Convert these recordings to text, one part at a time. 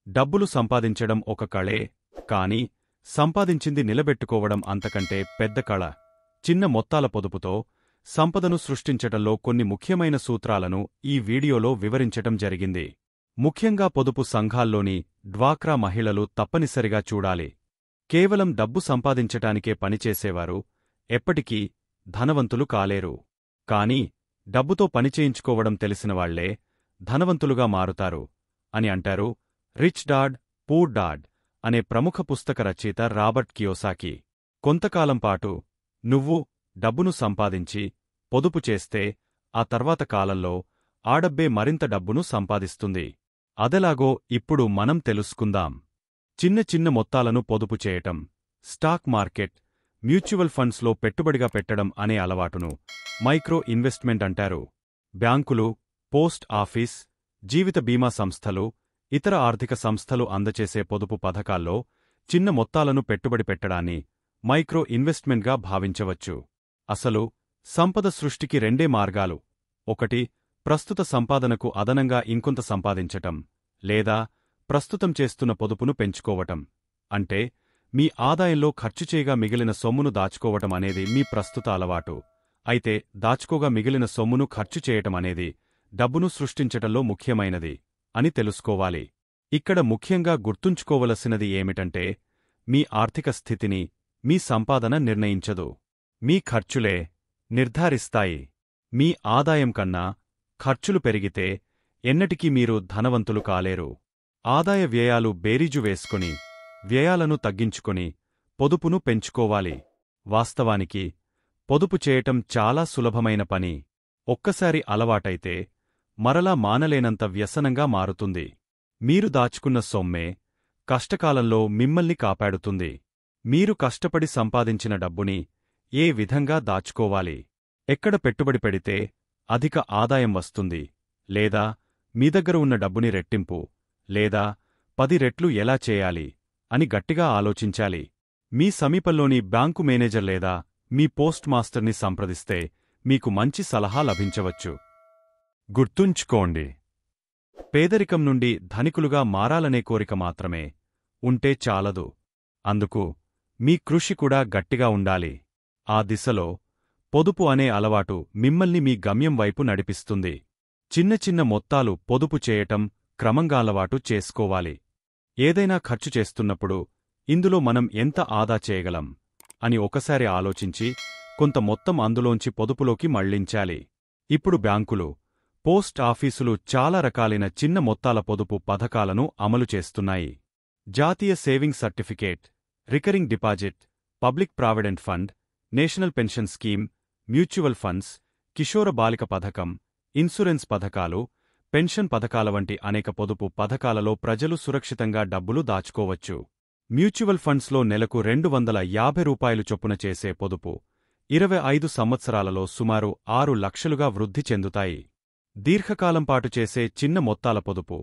డబ్బులు సంపాదించడం ఒక కళే, కాని సంపాదించింది నిలబెట్టుకోవడం అంతకంటే పెద్ద కళ. చిన్న మొత్తాల పొదుపుతో సంపదను సృష్టించటంలో కొన్ని ముఖ్యమైన సూత్రాలను ఈ వీడియోలో వివరించటం జరిగింది. ముఖ్యంగా పొదుపు సంఘాల్లోని డ్వాక్రా మహిళలు తప్పనిసరిగా చూడాలి. కేవలం డబ్బు సంపాదించటానికే పనిచేసేవారు ఎప్పటికీ ధనవంతులు కాలేరు. కాని డబ్బుతో పనిచేయించుకోవడం తెలిసినవాళ్లే ధనవంతులుగా మారుతారు అని అంటారు రిచ్ డాడ్ పూర్ డాడ్ అనే ప్రముఖ పుస్తక రచయిత రాబర్ట్ కియోసాకి. కొంతకాలం పాటు నువ్వు డబ్బును సంపాదించి పొదుపు చేస్తే ఆ తర్వాత కాలంలో ఆ డబ్బే మరింత డబ్బును సంపాదిస్తుంది. అదెలాగో ఇప్పుడు మనం తెలుసుకుందాం. చిన్న చిన్న మొత్తాలను పొదుపు చేయటం, స్టాక్ మార్కెట్, మ్యూచువల్ ఫండ్స్లో పెట్టుబడిగా పెట్టడం అనే అలవాటును మైక్రో ఇన్వెస్ట్మెంట్ అంటారు. బ్యాంకులు, పోస్ట్ ఆఫీస్, జీవిత బీమా సంస్థలు, ఇతర ఆర్థిక సంస్థలు అందచేసే పొదుపు పథకాల్లో చిన్న మొత్తాలను పెట్టుబడి పెట్టడాన్ని మైక్రో ఇన్వెస్ట్మెంట్గా భావించవచ్చు. అసలు సంపద సృష్టికి రెండే మార్గాలు. ఒకటి, ప్రస్తుత సంపాదనకు అదనంగా ఇంకొంత సంపాదించటం, లేదా ప్రస్తుతం చేస్తున్న పొదుపును పెంచుకోవటం. అంటే మీ ఆదాయంలో ఖర్చు చేయగా మిగిలిన సొమ్మును దాచుకోవటం అనేది మీ ప్రస్తుత అలవాటు. అయితే దాచుకోగా మిగిలిన సొమ్మును ఖర్చు చేయటం అనేది డబ్బును సృష్టించటంలో ముఖ్యమైనది అని తెలుసుకోవాలి. ఇక్కడ ముఖ్యంగా గుర్తుంచుకోవలసినది ఏమిటంటే, మీ ఆర్థిక స్థితిని మీ సంపాదన నిర్ణయించదు. మీ ఖర్చులే నిర్ధారిస్తాయి. మీ ఆదాయం కన్నా ఖర్చులు పెరిగితే ఎన్నటికీ మీరు ధనవంతులు కాలేరు. ఆదాయ వ్యయాలు బేరీజు వేసుకుని వ్యయాలను తగ్గించుకొని పొదుపును పెంచుకోవాలి. వాస్తవానికి పొదుపు చేయటం చాలా సులభమైన పని. ఒక్కసారి అలవాటైతే మరలా మానలేనంత వ్యసనంగా మారుతుంది. మీరు దాచుకున్న సొమ్మే కష్టకాలంలో మిమ్మల్ని కాపాడుతుంది. మీరు కష్టపడి సంపాదించిన డబ్బుని ఏ విధంగా దాచుకోవాలి, ఎక్కడ పెట్టుబడి పెడితే అధిక ఆదాయం వస్తుంది, లేదా మీ దగ్గర ఉన్న డబ్బుని రెట్టింపు లేదా 10 రెట్లు ఎలా చేయాలి అని గట్టిగా ఆలోచించాలి. మీ సమీపంలోని బ్యాంకు మేనేజర్ లేదా మీ పోస్ట్ మాస్టర్ని సంప్రదిస్తే మీకు మంచి సలహా లభించవచ్చు. గుర్తుంచుకోండి, పేదరికం నుండి ధనికులుగా మారాలనే కోరిక మాత్రమే ఉంటే చాలదు. అందుకు మీ కృషి కూడా గట్టిగా ఉండాలి. ఆ దిశలో పొదుపు అనే అలవాటు మిమ్మల్ని మీ గమ్యం వైపు నడిపిస్తుంది. చిన్న చిన్న మొత్తాలు పొదుపు చేయటం క్రమంగా అలవాటు చేసుకోవాలి. ఏదైనా ఖర్చు చేస్తున్నప్పుడు ఇందులో మనం ఎంత ఆదా చేయగలం అని ఒకసారి ఆలోచించి కొంత మొత్తం అందులోంచి పొదుపులోకి మళ్లించాలి. ఇప్పుడు బ్యాంకులు, పోస్ట్ ఆఫీసులు చాలా రకాలైన చిన్న మొత్తాల పొదుపు పథకాలను అమలు చేస్తున్నాయి. జాతీయ saving certificate, recurring deposit, public provident fund, national pension scheme, mutual funds, Kishora Balika పథకం, ఇన్సూరెన్స్ పథకాలు, పెన్షన్ పథకాల వంటి అనేక పొదుపు పథకాలలో ప్రజలు సురక్షితంగా డబ్బులు దాచుకోవచ్చు. మ్యూచువల్ ఫండ్స్లో నెలకు రూ. 250 చొప్పున చేసే పొదుపు 25 సంవత్సరాలలో సుమారు 6 లక్షలుగా వృద్ధి చెందుతాయి. దీర్ఘకాలం పాటు చేసే చిన్న మొత్తాల పొదుపు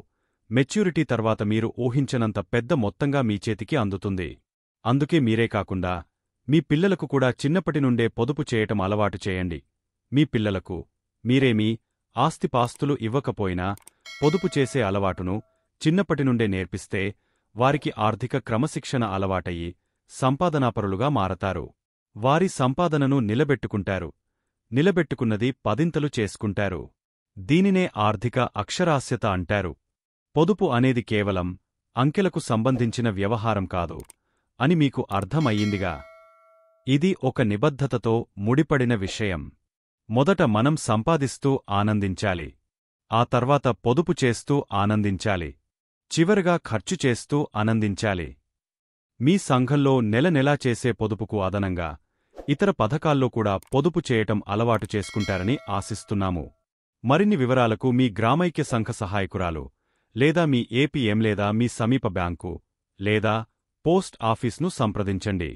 మెచ్యూరిటీ తర్వాత మీరు ఊహించనంత పెద్ద మొత్తంగా మీ చేతికి అందుతుంది. అందుకే మీరే కాకుండా మీ పిల్లలకు కూడా చిన్నప్పటి నుండే పొదుపు చేయటం అలవాటు చేయండి. మీ పిల్లలకు మీరేమీ ఆస్తిపాస్తులు ఇవ్వకపోయినా పొదుపు చేసే అలవాటును చిన్నప్పటి నుండే నేర్పిస్తే వారికి ఆర్థిక క్రమశిక్షణ అలవాటయ్యి సంపాదనాపరులుగా మారతారు. వారి సంపాదనను నిలబెట్టుకుంటారు. నిలబెట్టుకున్నది పదింతలు చేసుకుంటారు. దీనినే ఆర్థిక అక్షరాస్యత అంటారు. పొదుపు అనేది కేవలం అంకెలకు సంబంధించిన వ్యవహారం కాదు అని మీకు అర్థమయ్యిందిగా. ఇది ఒక నిబద్ధతతో ముడిపడిన విషయం. మొదట మనం సంపాదిస్తూ ఆనందించాలి. ఆ తర్వాత పొదుపు చేస్తూ ఆనందించాలి. చివరగా ఖర్చు చేస్తూ ఆనందించాలి. మీ సంఘంలో నెలనెలా చేసే పొదుపుకు అదనంగా ఇతర పథకాల్లో కూడా పొదుపు చేయటం అలవాటు చేసుకుంటారని ఆశిస్తున్నాము. మరిన్ని వివరాలకు మీ గ్రామైక్య సంఘ సహాయకురాలు లేదా మీ ఏపీఎం లేదా మీ సమీప బ్యాంకు లేదా పోస్ట్ ఆఫీస్ను సంప్రదించండి.